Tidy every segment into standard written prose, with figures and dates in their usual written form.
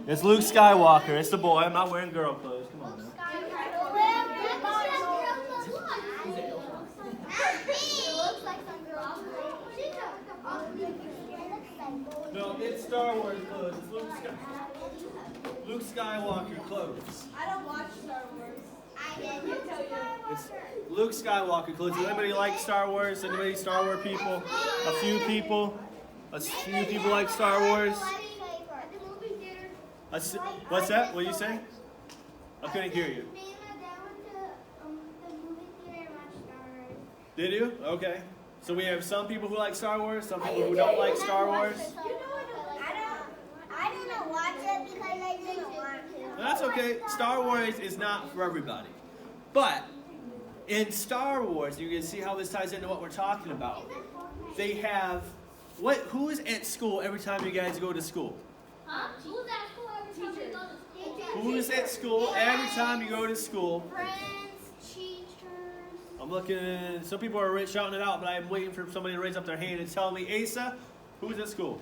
It's Luke Skywalker. It's the boy. I'm not wearing girl clothes. Come on, man. No, it's Star Wars clothes. It's Luke Skywalker clothes. I don't watch Star Wars. It's Luke Skywalker clothes. Does anybody like Star Wars? Anybody Star Wars people? A few people. A few people like Star Wars. What's that? What are you saying? I couldn't hear you. Did you? Okay. So we have some people who like Star Wars, some people who don't like Star Wars. I didn't watch it because I didn't want to. That's okay. Star Wars is not for everybody. But in Star Wars, you can see how this ties into what we're talking about. They have who is at school every time you guys go to school? Huh? Who's at school every time you go to school? Who is at school every time you go to school? Friends, teachers. I'm looking, some people are shouting it out, but I'm waiting for somebody to raise up their hand and tell me, Asa, who's at school?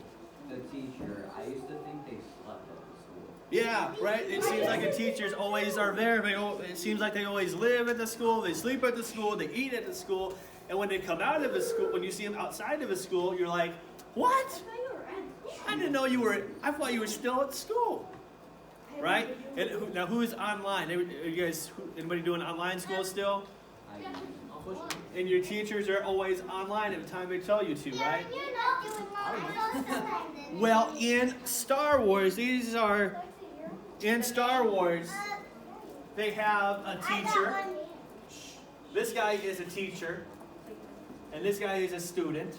The teacher. I used to think they slept at the school. Yeah, right? It seems like the teachers always are there. It seems like they always live at the school, they sleep at the school, they eat at the school, and when they come out of the school, when you see them outside of the school, you're like, what? I didn't know you were, I thought you were still at school. Right? And now who's online? Are you guys, anybody doing online school still? And your teachers are always online at the time they tell you to, right? Well, in Star Wars, in Star Wars, they have a teacher. This guy is a teacher, and this guy is a student.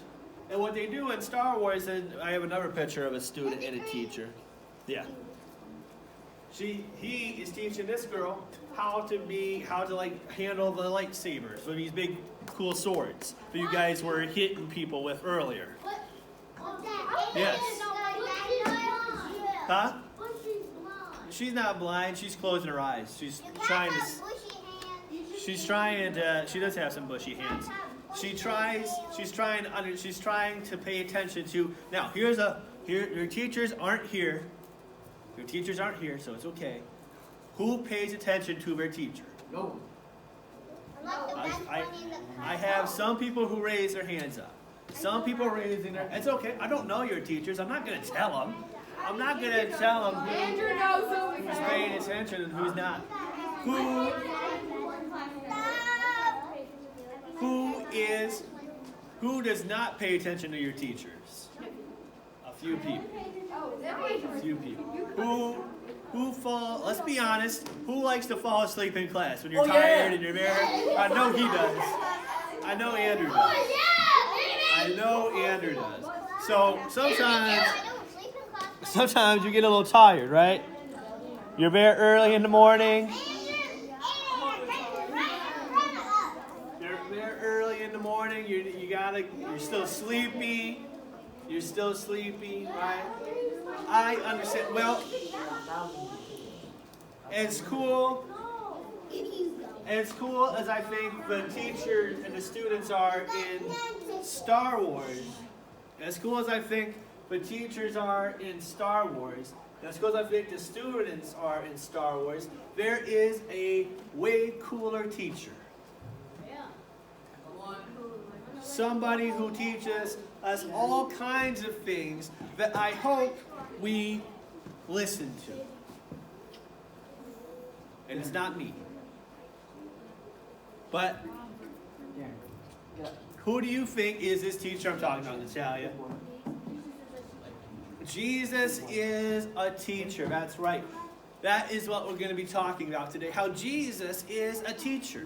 And what they do in Star Wars, and I have another picture of a student and a teacher. Yeah. He is teaching this girl how to like handle the lightsabers with these big cool swords that you guys were hitting people with earlier. Yes. Huh? She's not blind. She's closing her eyes. She's trying to. She does have some bushy hands. She's trying to pay attention to. Now, your teachers aren't here. Your teachers aren't here, so it's okay. Who pays attention to their teacher? No. I have some people who raise their hands up. Some people raising their. It's okay. I don't know your teachers. I'm not going to tell them. I'm not going to tell them who's paying attention and who's not. Who does not pay attention to your teachers? A few people. A few people. Let's be honest, who likes to fall asleep in class when you're tired and you're there? I know he does. I know Andrew does. I know Andrew does. So sometimes you get a little tired, right? You're there early in the morning. You're there early in the morning. You're still sleepy. You're still sleepy, right? I understand. Well, as cool as I think the teachers and the students are in Star Wars, as cool as I think the teachers are in Star Wars, as cool as I think the students are in Star Wars, there is a way cooler teacher. Somebody who teaches us all kinds of things that I hope we listen to. And it's not me. But who do you think is this teacher I'm talking about, Natalia? Jesus is a teacher. That's right. That is what we're going to be talking about today. How Jesus is a teacher.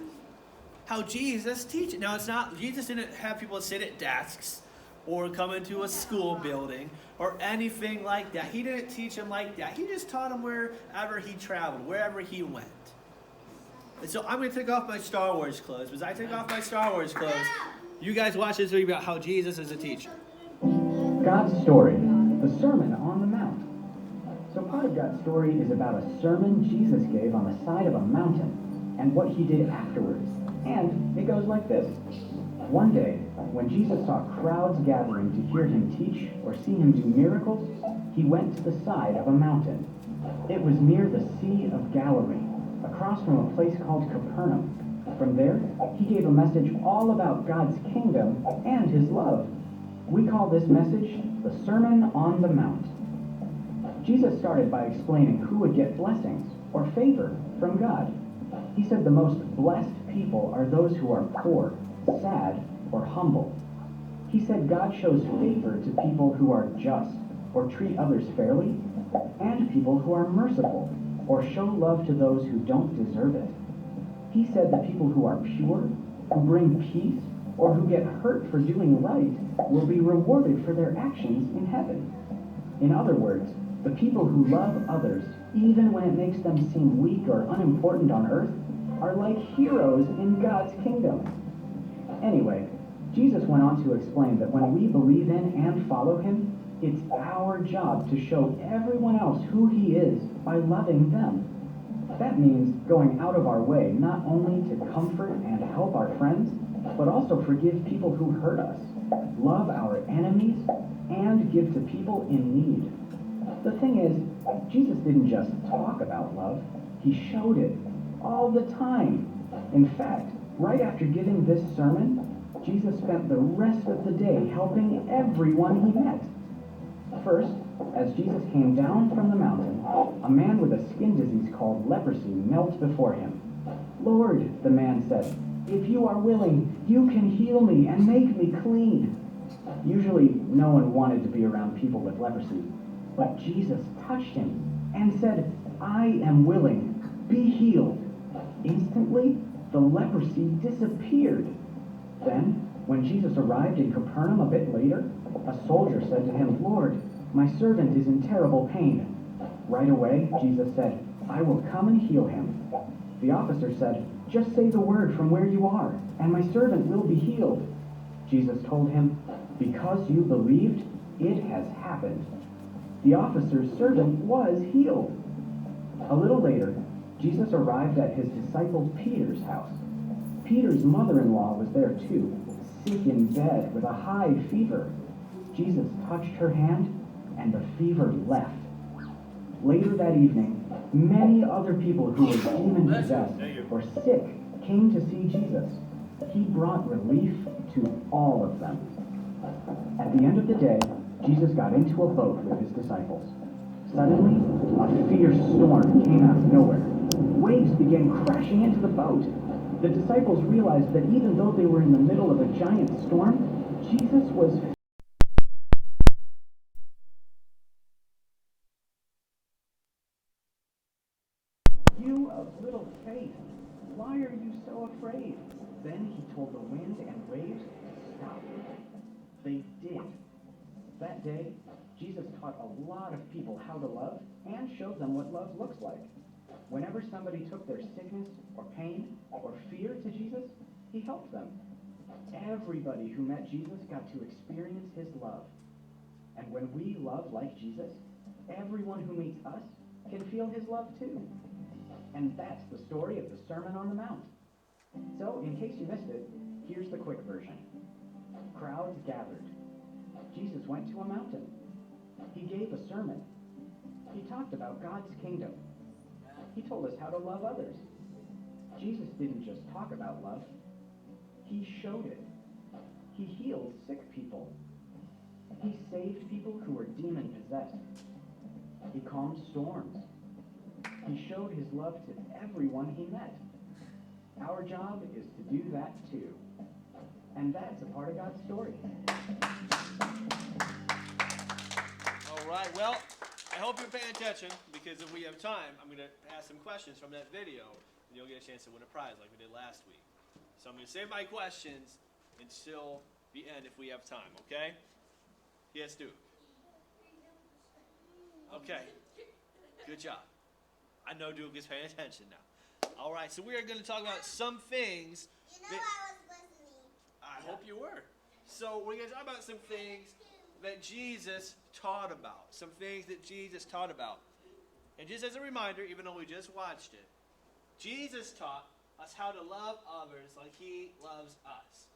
How Jesus teaches. Now, it's not, Jesus didn't have people sit at desks or come into a school building or anything like that. He didn't teach them like that. He just taught them wherever he traveled, wherever he went. And so I'm going to take off my Star Wars clothes. As I take off my Star Wars clothes, you guys watch this video about how Jesus is a teacher. God's story, the Sermon on the Mount. So part of God's story is about a sermon Jesus gave on the side of a mountain and what he did afterwards. And it goes like this. One day, when Jesus saw crowds gathering to hear him teach or see him do miracles, he went to the side of a mountain. It was near the Sea of Galilee, across from a place called Capernaum. From there, he gave a message all about God's kingdom and his love. We call this message the Sermon on the Mount. Jesus started by explaining who would get blessings or favor from God. He said the most blessed people are those who are poor, sad, or humble. He said God shows favor to people who are just or treat others fairly, and people who are merciful or show love to those who don't deserve it. He said the people who are pure, who bring peace, or who get hurt for doing right will be rewarded for their actions in heaven. In other words, the people who love others, even when it makes them seem weak or unimportant on earth, are like heroes in God's kingdom. Anyway, Jesus went on to explain that when we believe in and follow him, it's our job to show everyone else who he is by loving them. That means going out of our way not only to comfort and help our friends, but also forgive people who hurt us, love our enemies, and give to people in need. The thing is, Jesus didn't just talk about love, he showed it all the time. In fact, right after giving this sermon, Jesus spent the rest of the day helping everyone he met. First, as Jesus came down from the mountain, a man with a skin disease called leprosy knelt before him. "Lord," the man said, "if you are willing, you can heal me and make me clean." Usually, no one wanted to be around people with leprosy, but Jesus touched him and said, "I am willing, be healed." Instantly, the leprosy disappeared. Then, when Jesus arrived in Capernaum a bit later, a soldier said to him, "Lord, my servant is in terrible pain." Right away, Jesus said, "I will come and heal him." The officer said, "Just say the word from where you are, and my servant will be healed." Jesus told him, "Because you believed, it has happened." The officer's servant was healed. A little later, Jesus arrived at his disciple Peter's house. Peter's mother-in-law was there too, sick in bed with a high fever. Jesus touched her hand, and the fever left. Later that evening, many other people who were demon-possessed or sick came to see Jesus. He brought relief to all of them. At the end of the day, Jesus got into a boat with his disciples. Suddenly, a fierce storm came out of nowhere. Waves began crashing into the boat. The disciples realized that even though they were in the middle of a giant storm, Jesus was "You of little faith, why are you so afraid?" Then he told the wind and waves to stop. They did. That day, Jesus taught a lot of people how to love and showed them what love looks like. Whenever somebody took their sickness or pain or fear to Jesus, he helped them. Everybody who met Jesus got to experience his love. And when we love like Jesus, everyone who meets us can feel his love too. And that's the story of the Sermon on the Mount. So, in case you missed it, here's the quick version. Crowds gathered. Jesus went to a mountain. He gave a sermon. He talked about God's kingdom. He told us how to love others. Jesus didn't just talk about love. He showed it. He healed sick people. He saved people who were demon-possessed. He calmed storms. He showed his love to everyone he met. Our job is to do that too. And that's a part of God's story. All right, well, I hope you're paying attention, because if we have time, I'm going to ask some questions from that video, and you'll get a chance to win a prize like we did last week. So I'm going to save my questions until the end if we have time, okay? Yes, Duke. Okay. Good job. I know Duke is paying attention now. All right, so we are going to talk about some things. You know I was listening. I hope you were. So we're going to talk about some things that Jesus taught about. Some things that Jesus taught about. And just as a reminder, even though we just watched it, Jesus taught us how to love others like he loves us.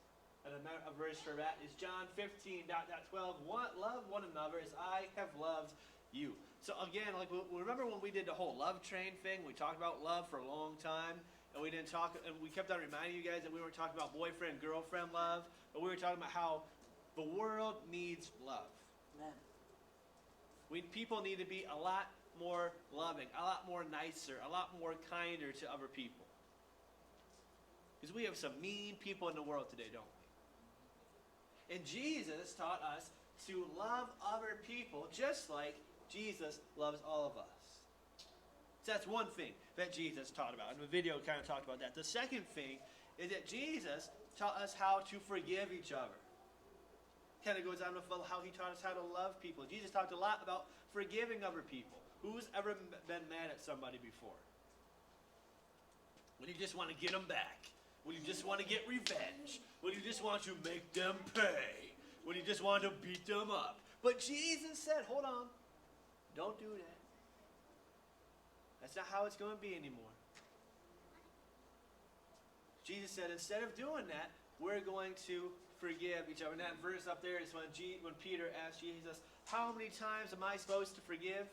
And a verse for that is John 15:12. Love one another as I have loved you. So again, like remember when we did the whole love train thing? We talked about love for a long time, and we didn't talk, and we kept on reminding you guys that we weren't talking about boyfriend girlfriend love, but we were talking about how the world needs love. Amen. People need to be a lot more loving, a lot more nicer, a lot more kinder to other people. Because we have some mean people in the world today, don't we? And Jesus taught us to love other people just like Jesus loves all of us. So that's one thing that Jesus taught about. And the video kind of talked about that. The second thing is that Jesus taught us how to forgive each other. Kind of goes on with how he taught us how to love people. Jesus talked a lot about forgiving other people. Who's ever been mad at somebody before? When you just want to get them back. When you just want to get revenge. When you just want to make them pay. When you just want to beat them up. But Jesus said, hold on. Don't do that. That's not how it's going to be anymore. Jesus said, instead of doing that, we're going to forgive each other. And that verse up there is when Peter asked Jesus, how many times am I supposed to forgive?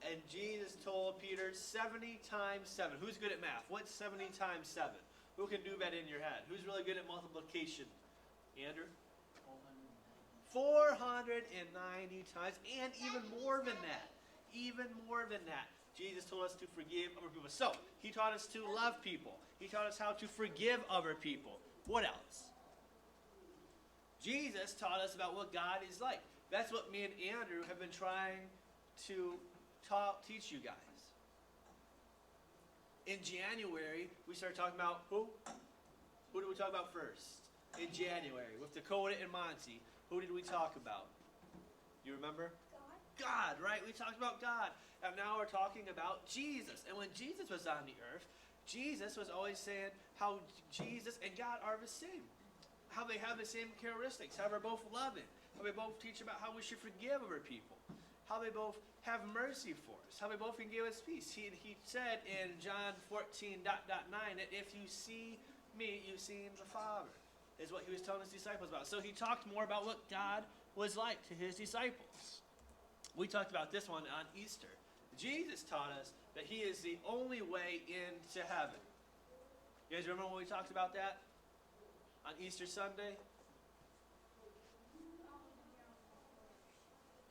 And Jesus told Peter, 70 times 7. Who's good at math? What's 70 times 7? Who can do that in your head? Who's really good at multiplication? Andrew? 490 times, and even more than that. Even more than that. Jesus told us to forgive other people. So, he taught us to love people. He taught us how to forgive other people. What else? Jesus taught us about what God is like. That's what me and Andrew have been trying to teach you guys. In January, we started talking about who? Who did we talk about first? In January, with Dakota and Monty. Who did we talk about? You remember? God, right? We talked about God. And now we're talking about Jesus. And when Jesus was on the earth, Jesus was always saying how Jesus and God are the same. How they have the same characteristics. How they're both loving. How they both teach about how we should forgive other people. How they both have mercy for us. How they both can give us peace. He said in John 14:9 that if you see me, you've seen the Father. Is what he was telling his disciples about. So he talked more about what God was like to his disciples. We talked about this one on Easter. Jesus taught us that he is the only way into heaven. You guys remember when we talked about that on Easter Sunday?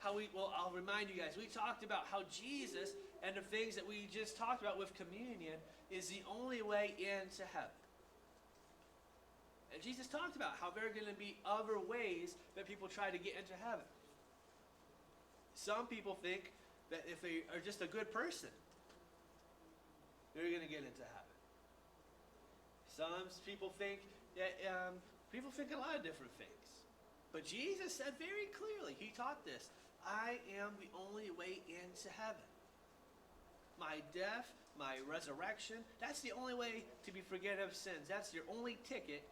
I'll remind you guys, we talked about how Jesus and the things that we just talked about with communion is the only way into heaven. And Jesus talked about how there are going to be other ways that people try to get into heaven. Some people think that if they are just a good person, they're going to get into heaven. Some people think that people think a lot of different things. But Jesus said very clearly, he taught this, I am the only way into heaven. My death, my resurrection, that's the only way to be forgiven of sins. That's your only ticket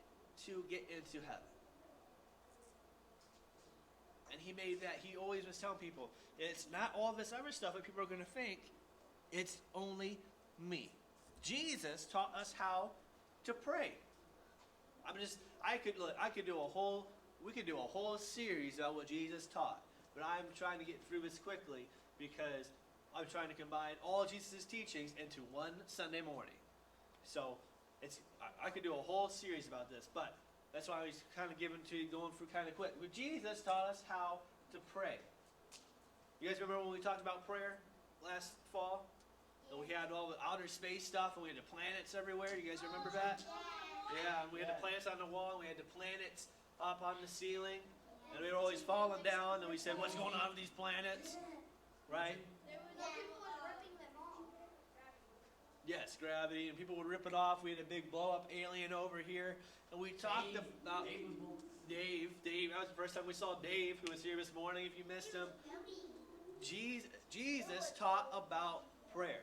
to get into heaven. And he always was telling people, it's not all this other stuff that people are going to think, it's only me. Jesus taught us how to pray. We could do a whole series about what Jesus taught, but I'm trying to get through this quickly because I'm trying to combine all Jesus' teachings into one Sunday morning. So I could do a whole series about this, but that's why I was kind of going through kind of quick. But Jesus taught us how to pray. You guys remember when we talked about prayer last fall? And we had all the outer space stuff, and we had the planets everywhere. You guys remember that? Yeah, and we had the planets on the wall, and we had the planets up on the ceiling. And they were always falling down, and we said, what's going on with these planets? Right? There was people ripping them off. Yes, gravity, and people would rip it off. We had a big blow-up alien over here, and we talked about Dave. That was the first time we saw Dave, who was here this morning. If you missed him, Jesus taught about prayer.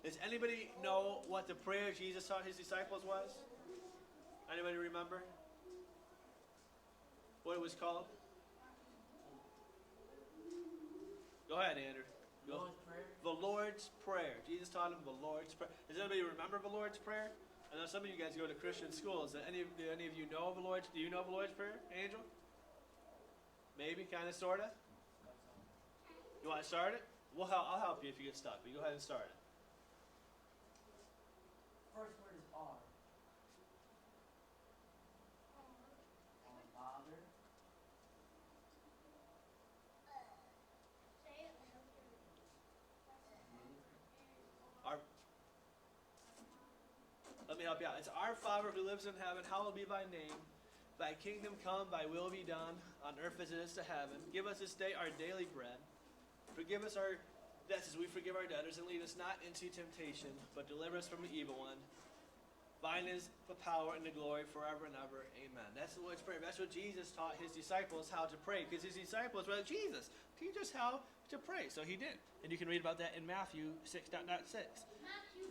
Does anybody know what the prayer Jesus taught his disciples was? Anybody remember what it was called? Go ahead, Andrew. Go. Lord's Prayer? The Lord's Prayer. Jesus taught them the Lord's Prayer. Does anybody remember the Lord's Prayer? I know some of you guys go to Christian schools. Do any of you know the Lord's? Do you know the Lord's Prayer, Angel? Maybe, kind of, sort of. You want to start it? I'll help you if you get stuck, but you go ahead and start it. First word is R. Father. Our, let me help you out. It's our Father who lives in heaven, hallowed be thy name. Thy kingdom come, thy will be done, on earth as it is to heaven. Give us this day our daily bread. Forgive us our debts as we forgive our debtors, and lead us not into temptation, but deliver us from the evil one. Thine is the power and the glory forever and ever. Amen. That's the Lord's Prayer. That's what Jesus taught his disciples how to pray, because his disciples were like, Jesus, teach us how to pray. So he did. And you can read about that in Matthew 6.6. Matthew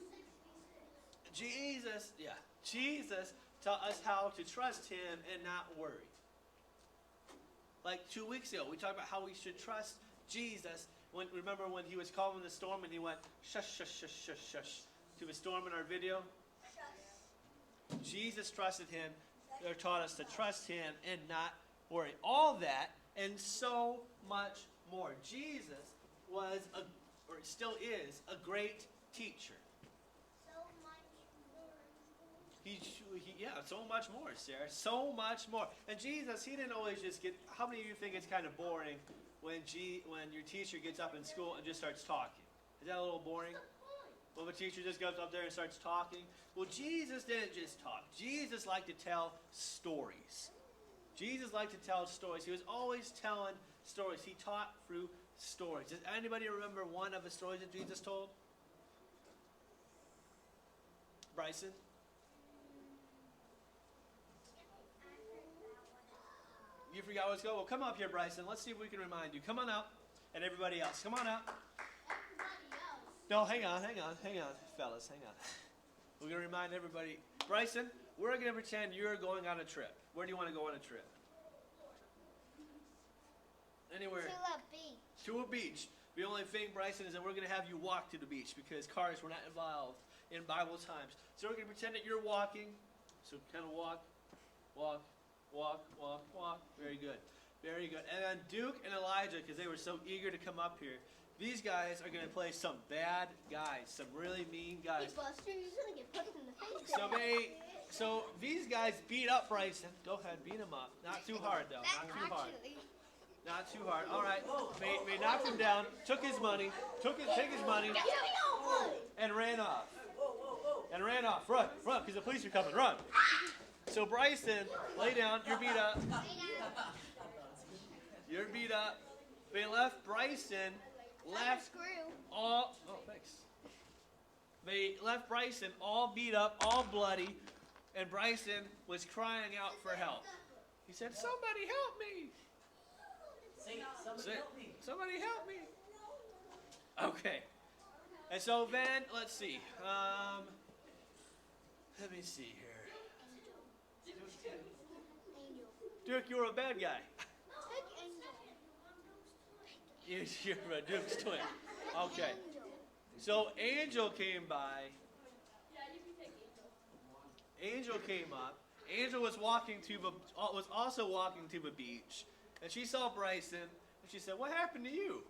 66. Jesus taught us how to trust him and not worry. Like 2 weeks ago, we talked about how we should trust Jesus. Remember when he was calming the storm and he went, shush, shush, shush, shush, shush, to the storm in our video? Jesus trusted him, or taught us to trust him and not worry. All that and so much more. Jesus was, or still is, a great teacher. So much more. So much more, Sarah. So much more. And Jesus, he didn't always just get. How many of you think it's kind of boring when your teacher gets up in school and just starts talking? Is that a little boring? Well, the teacher just goes up there and starts talking. Well, Jesus didn't just talk. Jesus liked to tell stories. Jesus liked to tell stories. He was always telling stories. He taught through stories. Does anybody remember one of the stories that Jesus told? Bryson? You forgot what's going on? Well, come up here, Bryson. Let's see if we can remind you. Come on up. And everybody else. Come on up. Everybody else. No, hang on, fellas, hang on. We're going to remind everybody. Bryson, we're going to pretend you're going on a trip. Where do you want to go on a trip? Anywhere. To a beach. To a beach. The only thing, Bryson, is that we're going to have you walk to the beach because cars were not involved in Bible times. So we're going to pretend that you're walking. So kind of walk. Very good. Very good. And then Duke and Elijah, because they were so eager to come up here, these guys are going to play some bad guys, some really mean Hey, guys. Buster, you're gonna get punched in the face. So these guys beat up Bryson. Go ahead, beat him up. Not too hard, though. Not too hard. Not too hard. All right. They knocked him down, took his money, took his money, and ran off. Run, because the police are coming. Run. So Bryson, lay down. You're beat up. You're beat up. They left Bryson. They left Bryson all beat up, all bloody, and Bryson was crying out for help. He said, "Somebody help me! Somebody help me!" Okay. And so then, let's see. Let me see here. Duke, you're a bad guy. You're a Duke's twin. Okay. So Angel came by. Angel came up. Angel was also walking to the beach, and she saw Bryson, and she said, "What happened to you?"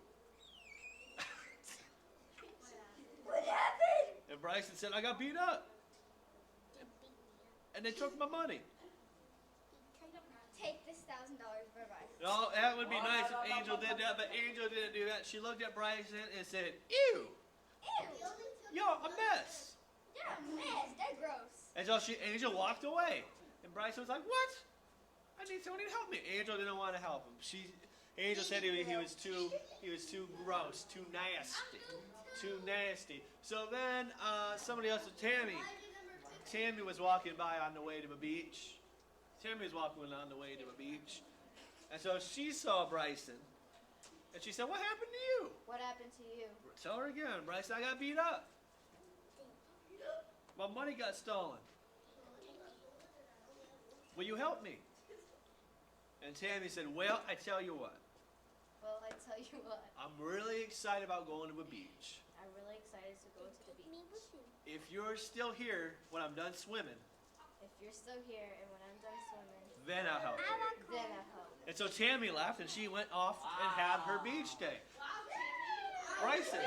What happened? And Bryson said, "I got beat up, and they took my money." Take this $1,000, bye-bye. No, that would be nice if Angel did that, but Angel didn't do that. She looked at Bryson and said, "Ew, you're a mess." You're a mess. They're gross. And so Angel walked away, and Bryson was like, "What? I need somebody to help me." Angel didn't want to help him. Angel said he was too gross, too nasty. So then somebody else, Tammy was walking by on the way to the beach. Tammy was walking on the way to the beach, and so she saw Bryson, and she said, "What happened to you?" What happened to you? Tell her again, Bryson. I got beat up. My money got stolen. Will you help me? And Tammy said, "Well, I tell you what. Well, I tell you what. I'm really excited about going to the beach. I'm really excited to go to the beach. If you're still here when I'm done swimming, If you're still here and when I'm done swimming, then I'll help you." then I'll help. And so Tammy left, and she went off and had her beach day. Bryson,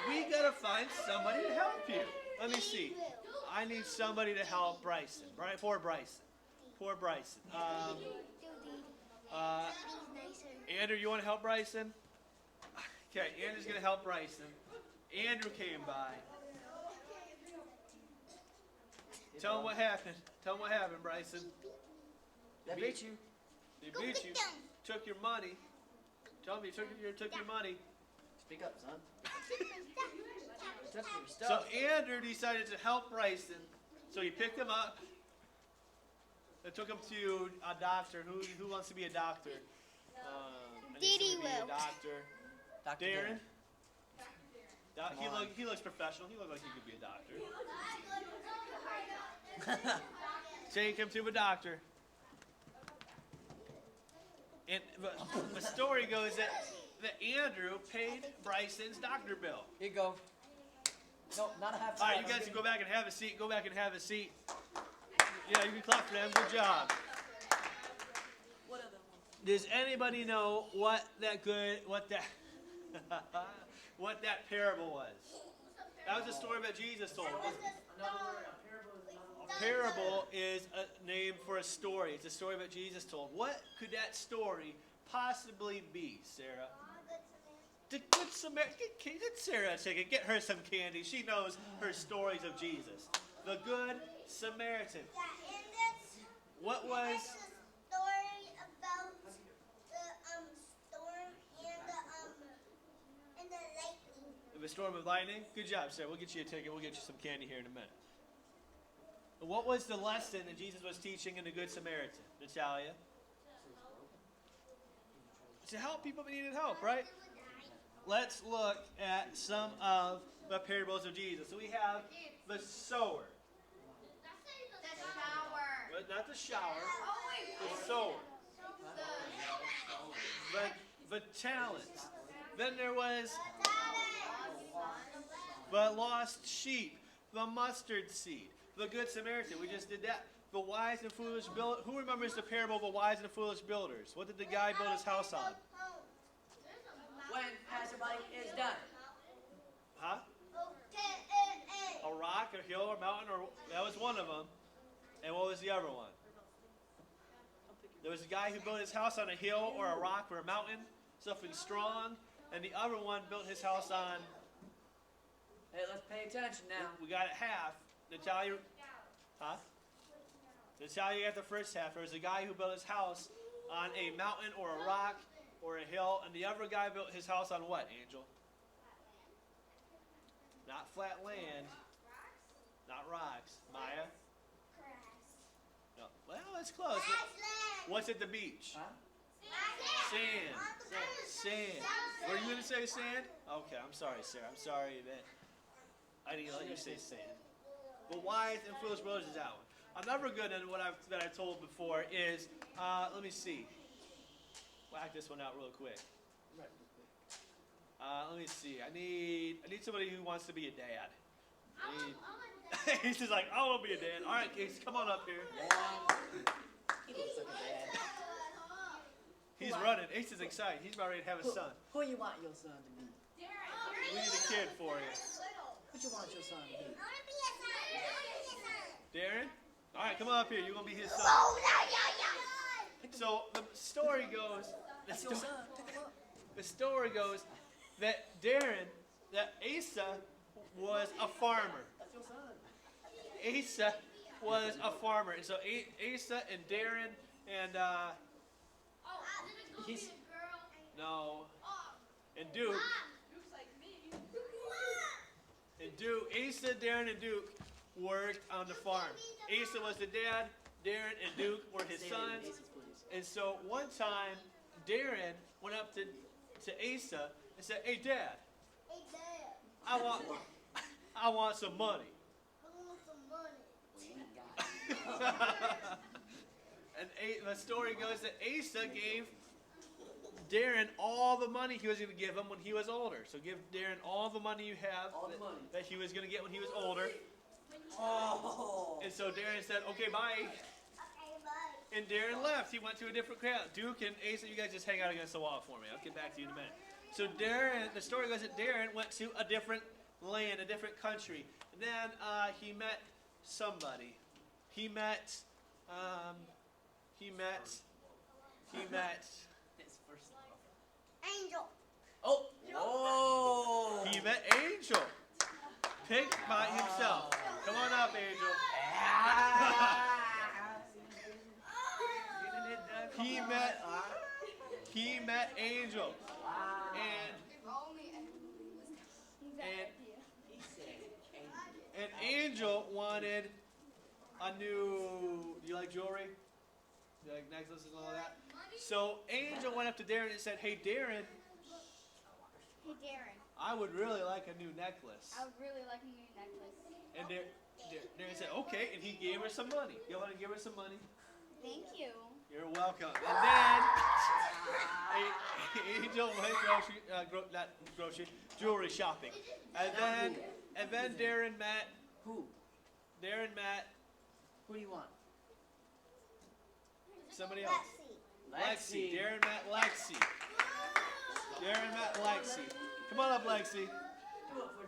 we gotta find somebody to help you. Let me see. I need somebody to help Bryson. Right? Poor Bryson. Poor Bryson. Andrew, you want to help Bryson? Okay, Andrew's gonna help Bryson. Andrew came by. Tell him what happened. Tell him what happened, Bryson. They beat you. They beat you. Took your money. Tell him you took your money. Speak up, son. Took your So stuff. Andrew decided to help Bryson. So he picked him up and took him to a doctor. Who wants to be a doctor? I need Diddy someone to be a will. doctor. Dr. Darren? Come on. He looks professional. He looks like he could be a doctor. Take him to a doctor. And the story goes that Andrew paid Bryson's doctor bill. Here you go. No, not a half All right, time. you guys can go back and have a seat. Go back and have a seat. Yeah, you can clap for them. Good job. Does anybody know what that what that parable was? That was a story that Jesus told. A parable is a name for a story. It's a story that Jesus told. What could that story possibly be, Sarah? The Good Samaritan. Get Sarah a ticket. Get her some candy. She knows her stories of Jesus. The Good Samaritan. What was? Story about the storm and the lightning. The storm of lightning? Good job, Sarah. We'll get you a ticket. We'll get you some candy here in a minute. What was the lesson that Jesus was teaching in the Good Samaritan, Natalia? To help people that needed help, right? Let's look at some of the parables of Jesus. So we have the sower. But not the shower. The sower. The talents. Then there was the lost sheep, the mustard seed, the Good Samaritan. We just did that. The wise and foolish builder. Who remembers the parable of the wise and foolish builders? What did the guy build his house on? When passerby is done. Huh? A rock, a hill, or mountain, or that was one of them. And what was the other one? There was a guy who built his house on a hill or a rock or a mountain, something strong, and the other one built his house on. Hey, let's pay attention now. We got it half. Natalia, huh? Natalia got the first half. There was a guy who built his house on a mountain or a rock or a hill, and the other guy built his house on what, Angel? Not flat land. Not rocks. Maya? No. Well, that's close. What's at the beach? Huh? Sand. Sand. Were you going to say sand? Okay, I'm sorry, Sarah. I'm sorry that I didn't let you say sand. But wise and foolish brothers is that one. Another good one that I told before is, let me see. Whack this one out real quick. Let me see. I need somebody who wants to be a dad. He's just like, I want to be a dad. All right, kids, come on up here. He looks like a dad. He's running. Ace is excited. He's about ready to have a son. Who you want your son to be? We need a kid for you. What you want your son to be? Darren? All right, come on up here. You're going to be his son. So the story goes, That's your son. Pick him up. the story goes that that Asa was a farmer. That's your son. Asa was a farmer. And so Asa and Darren and, He's no, and Duke, Asa, Darren, and Duke worked on the farm. Asa was the dad, Darren and Duke were his Stand in sons. places, please. And so one time, Darren went up to Asa and said, "Hey, Dad, I want some money." And the story goes that Asa gave Darren all the money he was going to give him when he was older. So give Darren all the money you have All the money. that he was going to get when he was older. Oh. And so Darren said, "Okay, bye." And Darren left. He went to a different crowd. Duke and Asa, you guys just hang out against the wall for me. I'll get back to you in a minute. So Darren, the story goes that Darren went to a different land, a different country. And then he met somebody. He met. His first love. Angel. Oh. Oh. He met Angel. Picked by himself. Come on up, Angel. He met Angel. And Angel wanted a new. Do you like jewelry? Do you like necklaces and all that? So Angel went up to Darren and said, "Hey, Darren, Hey, Darren. I would really like a new necklace." I would really like a new necklace. And Darren said, "Okay," and he gave her some money. You want to give her some money? Thank you. You're welcome. And then Angel went jewelry shopping. And then Darren met. Who? Darren met Who do you want? somebody else. Lexi. Darren met Lexi. Darren met Lexi. Come on up, Lexi.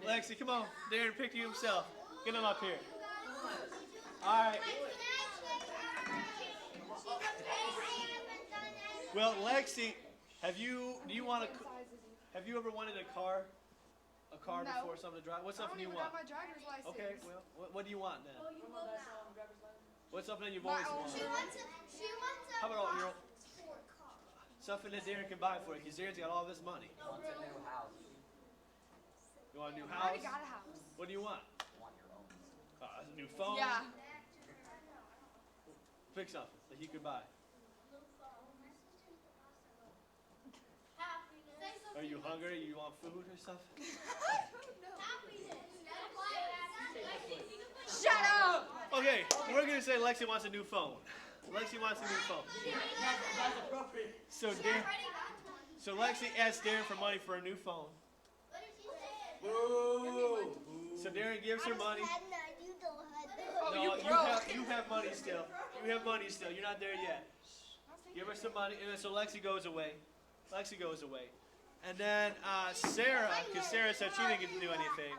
Lexi, come on. Darren picked you himself. Get him up here. All right. Well, Lexi, have you ever wanted a car? A car No. before, something to drive? What's I something don't you even want? have my driver's license. Okay, well, what do you want then? What's something you've My always own. wanted? She wants a How about your sport car. something that Darren can buy for you? Because Darren's got all this money. Wants a new house. You want a new I already house? got a house. What do you want? Want your own. A new phone? Yeah. Pick something that he could buy. Are you hungry? You want food or something? Shut up! Okay, we're gonna say Lexi wants a new phone. Lexi wants a new phone. That's appropriate. So Lexi asked Darren for money for a new phone. Boo. So Darren gives her money. Oh, No, you you have money still. You have money still. You're not there yet. Give her some money, and then so Lexi goes away. Lexi goes away. And then Sarah, because Sarah said she didn't get to do anything.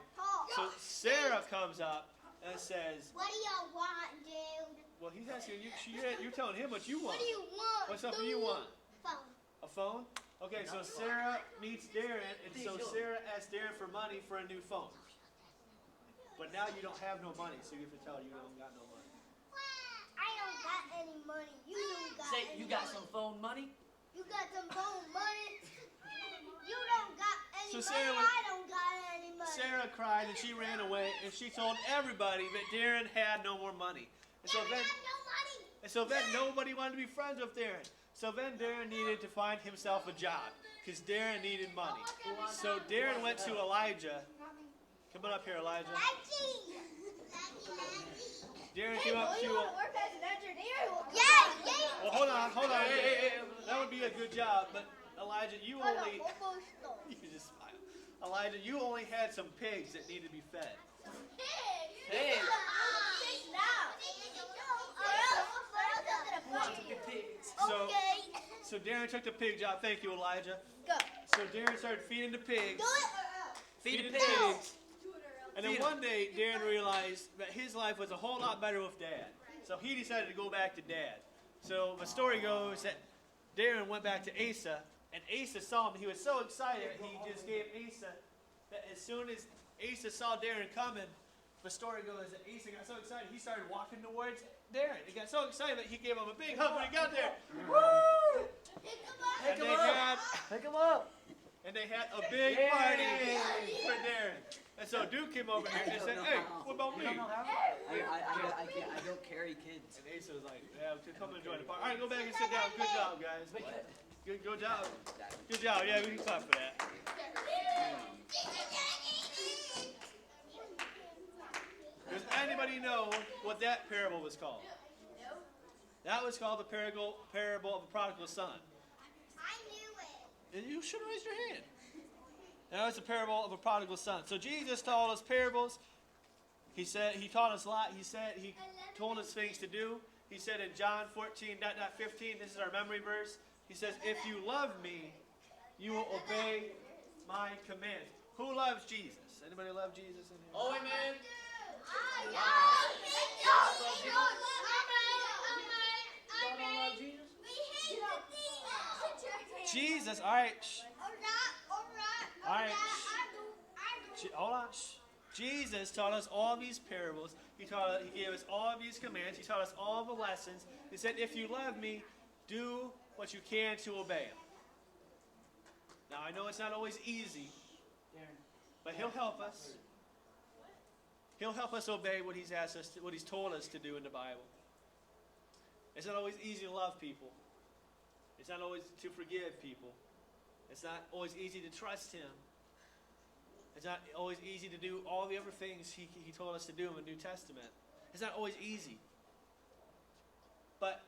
So Sarah comes up and says, What do you want, dude? well, he's asking you, you're telling him what you want. What do you want? What's something you want? Phone. A phone? Okay, so Sarah meets Darren, and so Sarah asks Darren for money for a new phone. But now you don't have no money, so you have to tell her you don't got no money. I don't got any money. You don't got Say any you got money. some phone money? You got some phone money? You don't got any So money. Sarah I don't got any money. Sarah cried and she ran away, and she told everybody that Darren had no more money. And so I then, got no money. and so then nobody wanted to be friends with Darren. So then Darren needed to find himself a job, because Darren needed money. So Darren went to Elijah. Come on up here, Elijah. Lucky. Darren came up to. work as an engineer? Yeah. Well, hold on. Hey. That would be a good job, but Elijah, you only. You just smile. Elijah, you only had some pigs that need to be fed. Hey. So, so Darren took the pig job. Thank you, Elijah. Go. So Darren started feeding the pigs. Feed the the pigs. And then one day, Darren realized that his life was a whole lot better with Dad. So he decided to go back to Dad. So the story goes that Darren went back to Asa, and Asa saw him. He was so excited, he just gave Asa, that as soon as Asa saw Darren coming, the story goes that Asa got so excited, he started walking towards Darren. He got so excited that he gave him a big hug when he got there. Woo! Pick And him up. Pick him up. they had a big party for Darren. And so Duke came over here and said, "Hey, what about me?" I don't carry kids. And Asa was like, "Yeah, come and join the party." All right, go back and sit down. Good job, guys. Good job. Good job. Yeah, we can clap for that. Does anybody know what that parable was called? That was called the parable of the prodigal son. I knew it. And you should raise your hand. That was the parable of a prodigal son. So Jesus taught us parables. He taught us a lot. He told us things to do. He said in John 14:15, this is our memory verse. He says, "If you love me, you will obey my commands. Who loves Jesus? Anybody love Jesus in here? Oh, amen. Jesus, all right. All right. Hold on. Jesus taught us all these parables. He gave us all these commands. He taught us all the lessons. He said, if you love me, do what you can to obey him. Now, I know it's not always easy, but he'll help us. He'll help us obey what he's asked us to, what he's told us to do in the Bible. It's not always easy to love people. It's not always to forgive people. It's not always easy to trust him. It's not always easy to do all the other things he told us to do in the New Testament. It's not always easy. But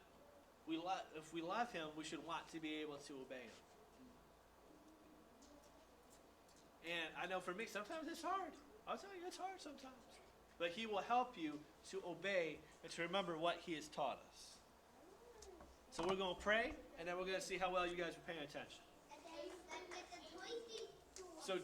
if we love him, we should want to be able to obey him. And I know for me, sometimes it's hard. I'll tell you, it's hard sometimes. But he will help you to obey and to remember what he has taught us. So we're going to pray, and then we're going to see how well you guys are paying attention. So